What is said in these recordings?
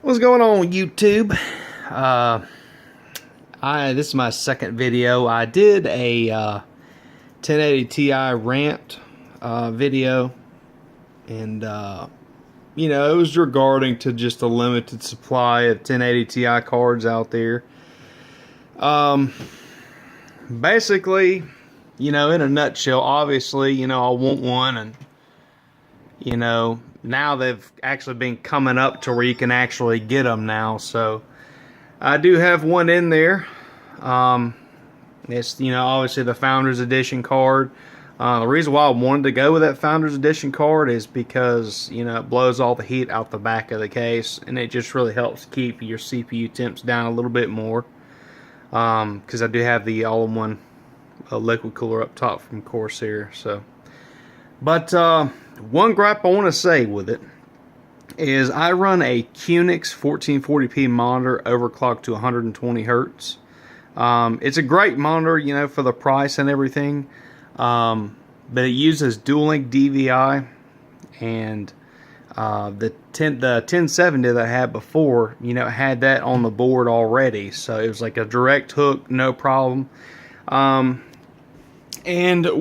What's going on, YouTube? This is my second video. I did a 1080 Ti rant video, and you know, it was regarding to just a limited supply of 1080 Ti cards out there. Basically, you know, in a nutshell, obviously, you know, I want one, and you know, now they've actually been coming up to where you can actually get them now. So I do have one in there. It's, you know, obviously the Founders Edition card. The reason why I wanted to go with that Founders Edition card is because, you know, it blows all the heat out the back of the case, and it just really helps keep your CPU temps down a little bit more. Because I do have the all-in-one liquid cooler up top from Corsair. So, but one gripe I want to say with it is I run a QNX 1440p monitor overclocked to 120 hertz. It's a great monitor, you know, for the price and everything, but it uses dual link DVI, and the 1070 that I had before, you know, had that on the board already, so it was like a direct hook, no problem. And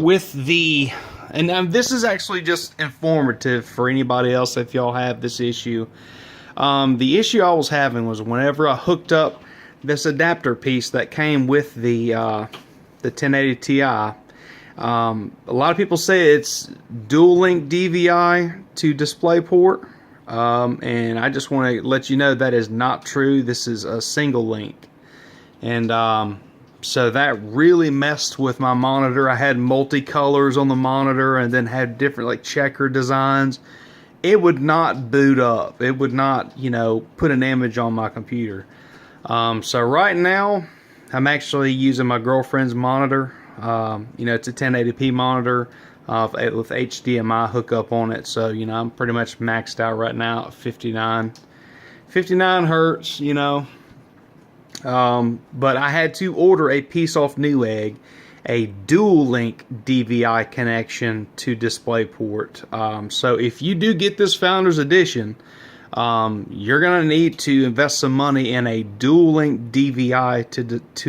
with the this is actually just informative for anybody else if y'all have this issue. The issue I was having was whenever I hooked up this adapter piece that came with the 1080 Ti, a lot of people say it's dual link DVI to DisplayPort, and I just want to let you know that is not true. This is a single link, and so that really messed with my monitor. I had multicolors on the monitor and then had different like checker designs. It would not boot up. It would not, you know, put an image on my computer. So right now I'm actually using my girlfriend's monitor. You know, it's a 1080p monitor with HDMI hookup on it. So, you know, I'm pretty much maxed out right now at 59 hertz, you know. But I had to order a piece off Newegg, a dual link DVI connection to DisplayPort. So if you do get this Founders Edition, you're gonna need to invest some money in a dual link DVI to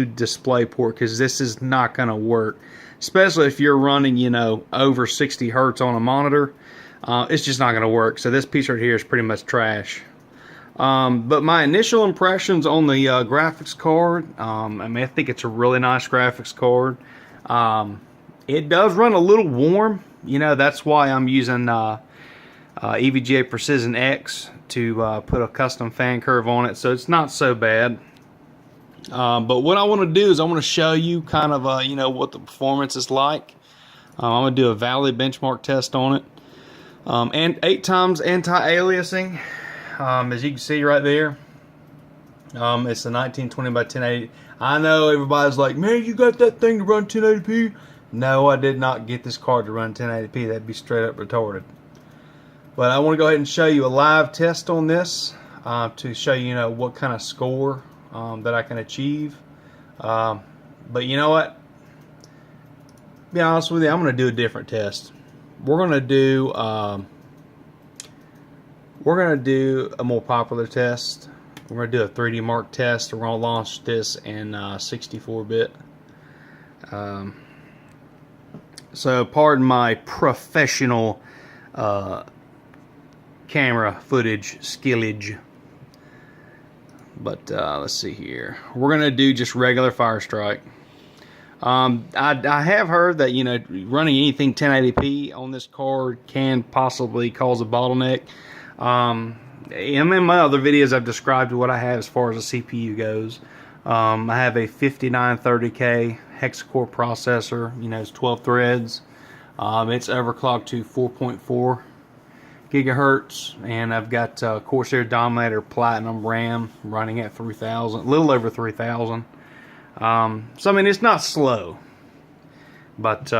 DisplayPort, because this is not gonna work, especially if you're running, you know, over 60 hertz on a monitor. It's just not gonna work. So this piece right here is pretty much trash. But my initial impressions on the graphics card, I mean, I think it's a really nice graphics card. It does run a little warm, you know. That's why I'm using EVGA Precision X to put a custom fan curve on it, so it's not so bad. But what I want to do is I want to show you kind of you know, what the performance is like. I'm going to do a Valley benchmark test on it, and 8 times anti-aliasing. As you can see right there, it's a 1920 by 1080. I know everybody's like, man, you got that thing to run 1080p? No, I did not get this card to run 1080p. That'd be straight up retarded. But I want to go ahead and show you a live test on this to show you, you know, what kind of score that I can achieve. But you know what? To be honest with you, I'm going to do a different test. We're going to do a more popular test. We're going to do a 3D Mark test. We're going to launch this in 64-bit. So pardon my professional camera footage skillage. But let's see here. We're going to do just regular Firestrike. I have heard that, you know, running anything 1080p on this card can possibly cause a bottleneck. In my other videos I've described what I have as far as the CPU goes. I have a 5930K hexa-core processor, you know, it's 12 threads. It's overclocked to 4.4 gigahertz, and I've got Corsair Dominator Platinum RAM running at 3000, a little over 3000. So I mean, it's not slow, but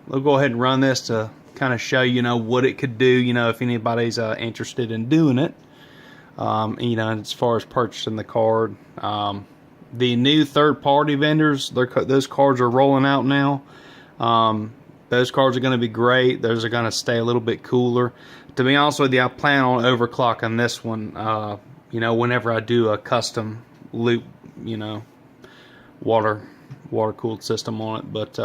we'll go ahead and run this to kind of show, you know, what it could do, you know, if anybody's interested in doing it. You know, as far as purchasing the card, the new third-party vendors, those cards are rolling out now. Those cards are going to be great. Those are going to stay a little bit cooler. To be honest with you, I plan on overclocking this one you know, whenever I do a custom loop, you know, water cooled system on it. But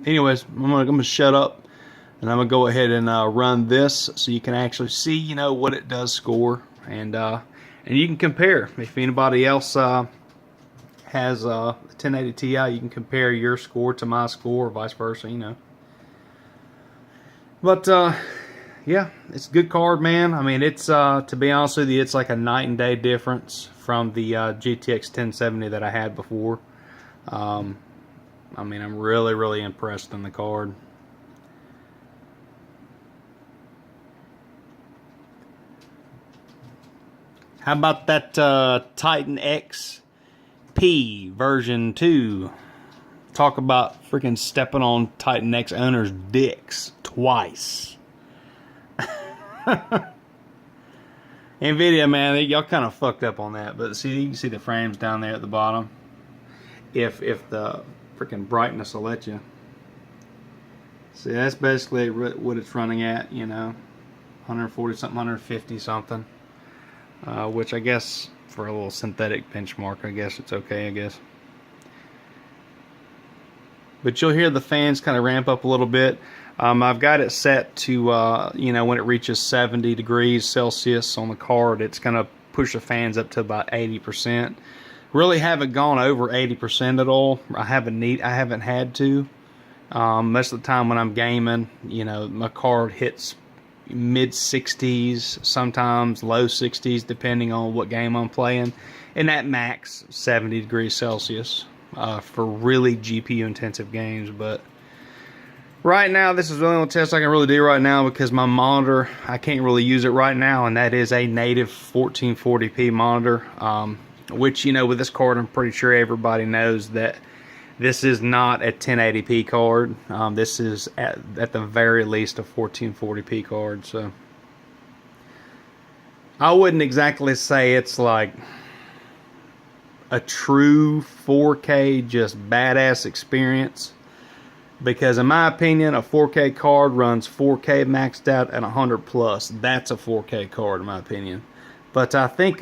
anyways, I'm gonna shut up, and I'm gonna go ahead and run this so you can actually see, you know, what it does score, and you can compare. If anybody else has a 1080 Ti, you can compare your score to my score, or vice versa, you know. But yeah, it's a good card, man. I mean, it's to be honest with you, it's like a night and day difference from the GTX 1070 that I had before. I mean, I'm really impressed in the card. How about that Titan XP version 2? Talk about freaking stepping on Titan X owners' dicks twice. Nvidia, man, y'all kind of fucked up on that. But see, you can see the frames down there at the bottom. If the freaking brightness will let you. See, that's basically what it's running at, you know, 140 something, 150 something. Which I guess for a little synthetic benchmark, I guess it's okay, I guess. But you'll hear the fans kind of ramp up a little bit. I've got it set to, you know, when it reaches 70 degrees Celsius on the card, it's going to push the fans up to about 80%. Really haven't gone over 80% at all. I haven't had to. Most of the time when I'm gaming, you know, my card hits mid 60s, sometimes low 60s, depending on what game I'm playing, and at max 70 degrees Celsius for really GPU intensive games. But right now, this is the only test I can really do right now, because my monitor, I can't really use it right now, and that is a native 1440p monitor, which, you know, with this card, I'm pretty sure everybody knows that this is not a 1080p card. This is at the very least a 1440p card. So I wouldn't exactly say it's like a true 4K just badass experience, because in my opinion, a 4K card runs 4K maxed out at 100 plus. That's a 4K card in my opinion. But I think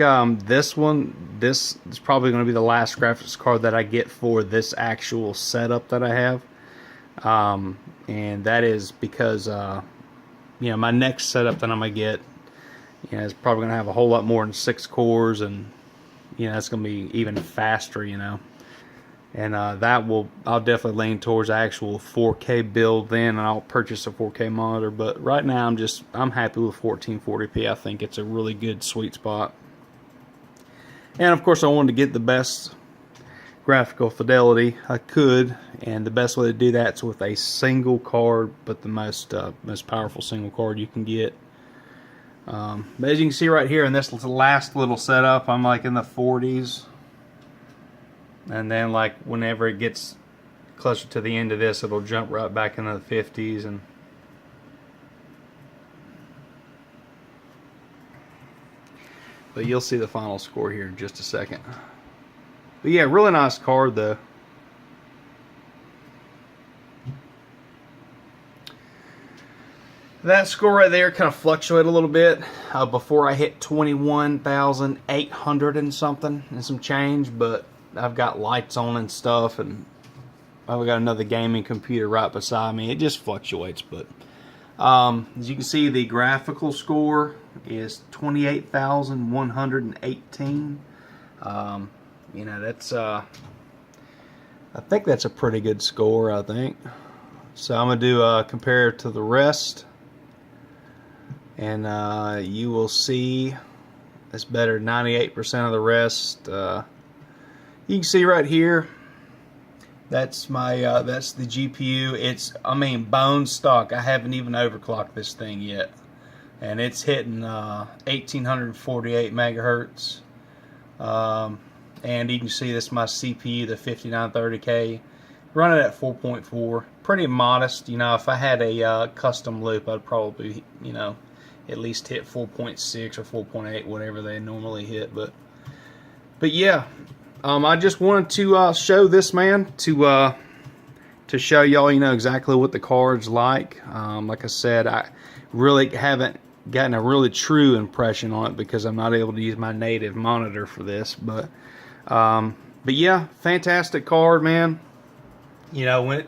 this is probably going to be the last graphics card that I get for this actual setup that I have. And that is because, you know, my next setup that I'm going to get, you know, is probably going to have a whole lot more than 6 cores. And, you know, it's going to be even faster, you know. And I'll definitely lean towards actual 4K build then, and I'll purchase a 4K monitor. But right now, I'm happy with 1440p. I think it's a really good sweet spot. And of course, I wanted to get the best graphical fidelity I could, and the best way to do that is with a single card, but the most powerful single card you can get. But as you can see right here in this last little setup, I'm like in the 40s. And then, like, whenever it gets closer to the end of this, it'll jump right back into the 50s. And but you'll see the final score here in just a second. But yeah, really nice card though. That score right there kind of fluctuated a little bit before I hit 21,800 and something and some change, but I've got lights on and stuff, and I've got another gaming computer right beside me. It just fluctuates, but as you can see, the graphical score is 28,118. You know, that's I think that's a pretty good score, I think. So I'm gonna do compare it to the rest, and you will see it's better than 98% of the rest. You can see right here, that's my that's the GPU. It's, I mean, bone stock. I haven't even overclocked this thing yet, and it's hitting 1848 megahertz. And you can see this is my CPU, the 5930K, running at 4.4. Pretty modest. You know, if I had a custom loop, I'd probably, you know, at least hit 4.6 or 4.8, whatever they normally hit. But yeah. I just wanted to show this, man, to show y'all, you know, exactly what the card's like. Like I said, I really haven't gotten a really true impression on it because I'm not able to use my native monitor for this. But yeah, fantastic card, man. You know, when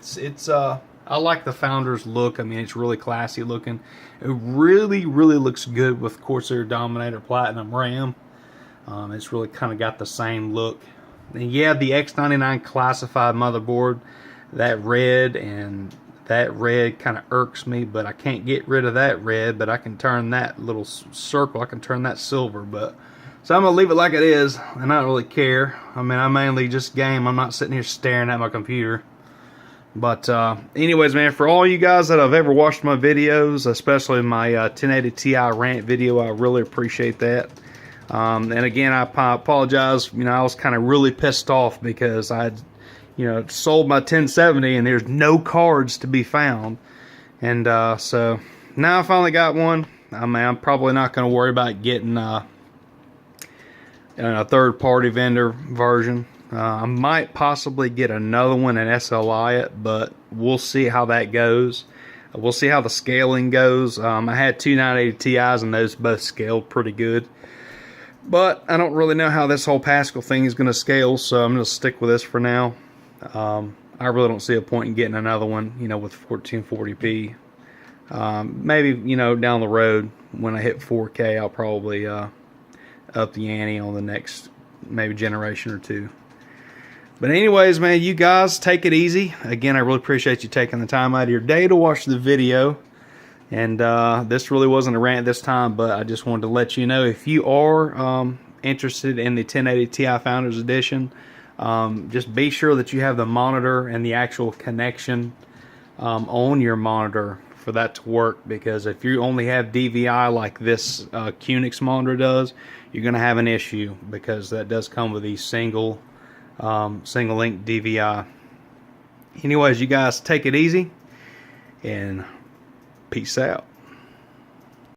I like the Founders look. I mean, it's really classy looking. It really looks good with Corsair Dominator Platinum RAM. It's really kind of got the same look. And yeah, the X99 classified motherboard, that red kind of irks me, but I can't get rid of that red, but I can turn that little circle, I can turn that silver. But so I'm gonna leave it like it is, and I don't really care. I mean, I mainly just game. I'm not sitting here staring at my computer. But anyways, man, for all you guys that have ever watched my videos, especially my 1080 Ti rant video, I really appreciate that. And again, I apologize. You know, I was kind of really pissed off because I had, you know, sold my 1070 and there's no cards to be found. And so now I finally got one. I mean, I'm probably not going to worry about getting a third-party vendor version. I might possibly get another one and SLI it, but we'll see how that goes. We'll see how the scaling goes. I had two 980 Ti's and those both scaled pretty good. But I don't really know how this whole Pascal thing is going to scale, so I'm going to stick with this for now. I really don't see a point in getting another one, you know, with 1440p. Maybe, you know, down the road when I hit 4K, I'll probably up the ante on the next maybe generation or two. But anyways, man, you guys take it easy. Again, I really appreciate you taking the time out of your day to watch the video. And this really wasn't a rant this time, but I just wanted to let you know, if you are interested in the 1080 Ti Founders Edition, just be sure that you have the monitor and the actual connection on your monitor for that to work, because if you only have DVI like this Qnix monitor does, you're going to have an issue, because that does come with these single link DVI. Anyways, you guys take it easy and peace out.